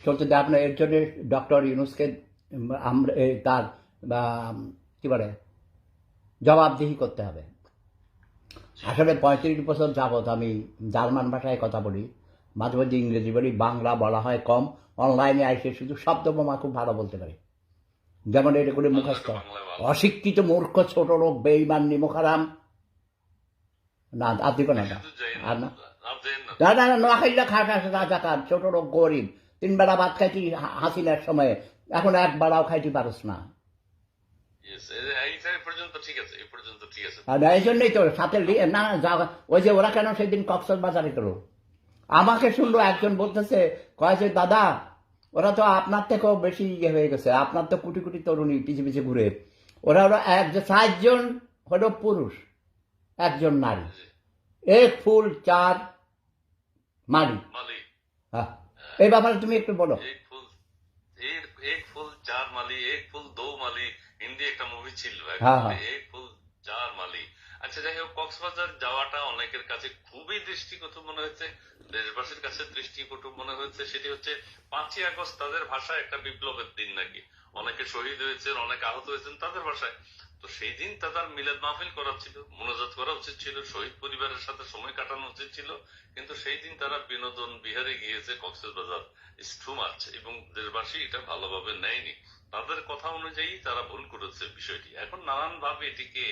চলতে দেয় আপনার। এর জন্য ডক্টর ইউনূসকে আমরা তার কি বলে জবাবদিহি করতে হবে। আসলে 35 বছর যাবৎ আমি জার্মান ভাষায় কথা বলি, মাঝে মাঝে ইংরেজি বলি, বাংলা বলা হয় কম। অনলাইনে এসে শুধু শব্দ বোমা খুব ভালো বলতে পারি, যেমন এটা করে মুখস্থ। অশিক্ষিত মূর্খ ছোট লোক বেঈমান নিমুখারাম। না আর দিব না, আর না না না না, নোয়াখালীরা খাট আসে রাজাকার, ছোট লোক গরিব। 3 বেলা ভাত খাইছি হাসিনার সময়ে, এখন 1 বেলাও খাইতে পারস না। আর এই জন্যই তো সাথে না ওই যে ওরা কেন সেদিন কক্সবাজারে গেল, আমাকে শুনলো একজন বলতেছে, কয় যে দাদা ওরা তো আপনার থেকেও বেশি ইয়ে হয়ে গেছে, আপনার তো কোটি কোটি তরুণী পিছিয়ে পিছিয়ে ঘুরে। ওরা হলো 4 জন হলো পুরুষ, 1 জন নারী, 1 ফুল 4 মালি। হ্যাঁ, এই ব্যাপারে তুমি একটু বলো। এক ফুল 4 মালি, এক ফুল 2 মালি, হিন্দি একটা মুভি ছিল, এক ফুল 4 মালি। আচ্ছা, যাই হোক, কক্সবাজার যাওয়াটা অনেকের কাছে খুবই দৃষ্টিকটু মনে হয়েছে, দেশবাসীর কাছে দৃষ্টিকটু মনে হয়েছে। সেটি হচ্ছে 5ই আগস্ট তাদের ভাষায় একটা বিপ্লবের দিন নাকি, অনেকে শহীদ হয়েছেন, অনেকে আহত হয়েছেন তাদের ভাষায়। তো সেই দিন তাদের মিলাদ মাহফিল করা ছিল, মোনাজাত করা উচিত ছিল, শহীদ পরিবারের সাথে সময় কাটানো উচিত ছিল, কিন্তু সেই দিন তারা বিনোদন বিহারে গিয়েছে কক্সবাজার টু মাচ, এবং দেশবাসী এটা ভালোভাবে নেয়নি। তাদের কথা অনুযায়ী তারা ভুল করেছে বিষয়টি। এখন নানান ভাবে এটিকে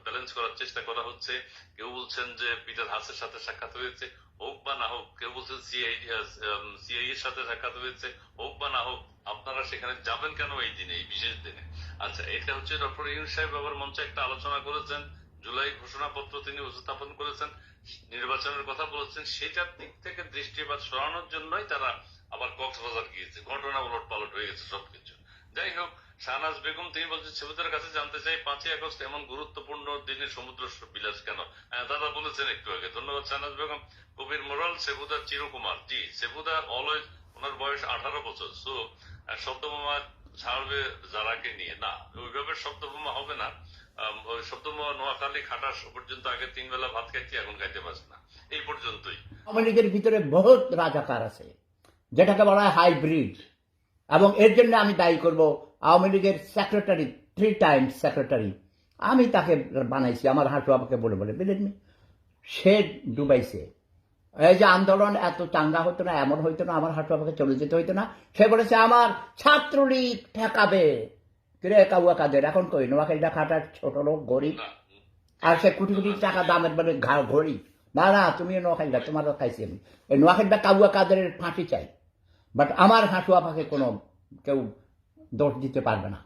ব্যালেন্স করার চেষ্টা করা হচ্ছে। কেউ বলছেন যে পিটার হাসের সাথে সাক্ষাৎ হয়েছে, হোক বা না হোক। কেউ বলছেন সিআই এর সাথে সাক্ষাৎ হয়েছে, হোক বা না হোক। আপনারা সেখানে যাবেন কেন এই দিনে, এই বিশেষ দিনে? আচ্ছা, এটা হচ্ছে ডক্টর ইউনূস সাহেব আবার মঞ্চে একটা আলোচনা করেছেন, জুলাই ঘোষণাপত্র তিনি উপস্থাপন করেছেন, নির্বাচনের কথা বলেছেন। সেটার দিক থেকে দৃষ্টিপাত সরানোর জন্যই তারা আবার কক্সবাজার গিয়েছে। ঘটনা উলট পালট হয়ে গেছে সবকিছু। যাই হোক, শাহনাজ বেগম তিনি বলছেন, সেবুদার কাছে জানতে চাই 5ই আগস্ট এমন গুরুত্বপূর্ণ দিনে সমুদ্র বিলাস কেন? দাদা বলেছেন একটু আগে। ধন্যবাদ শাহনাজ বেগম। কবির মোরাল, সেবুদার চিরকুমার। জি, সেবুদা অলওয়েজ, ওনার বয়স 18 বছর। সো শব্দবোমা ছাড়বে যারাকে নিয়ে, না ওইভাবে শব্দবোমা হবে না। ওই শব্দবোমা নোয়াখালী খাটাস পর্যন্ত আগে 3 বেলা ভাত খাইছি, এখন খাইতে পারছে না, এই পর্যন্তই। আওয়ামী লীগের ভিতরে বহুত রাজাকার আছে, যেটাকে বলা হয় হাইব্রিড, এবং এর জন্য আমি দায়ী করব আওয়ামী লীগের সেক্রেটারি, 3 টাইমস সেক্রেটারি, আমি তাকে বানাইছি আমার হাঁটু আমাকে বলে বলে, বুঝলেন, সে ডুবাইছে। এই যে আন্দোলন এত চাঙ্গা হতো না, এমন হইতো না, আমার হাঁটু আমাকে চলে যেতে হইতো না। সে বলেছে আমার ছাত্রলীগ ঠেকাবে। কিরে কাউয়া কাদের, এখন কই নোয়াখালীটা খাটার ছোট লোক গরিব, আর সে কোটি কোটি টাকা দামের মানে ঘড়ি। না না, তুমি নোয়াখালীটা তোমারও খাইছি আমি। এই নোয়াখালীটা কাউয়া কাদের ফাঁসি চাই, বাট আমার হাঁটু আমাকে কোনো কেউ দোষ দিতে পারবে না।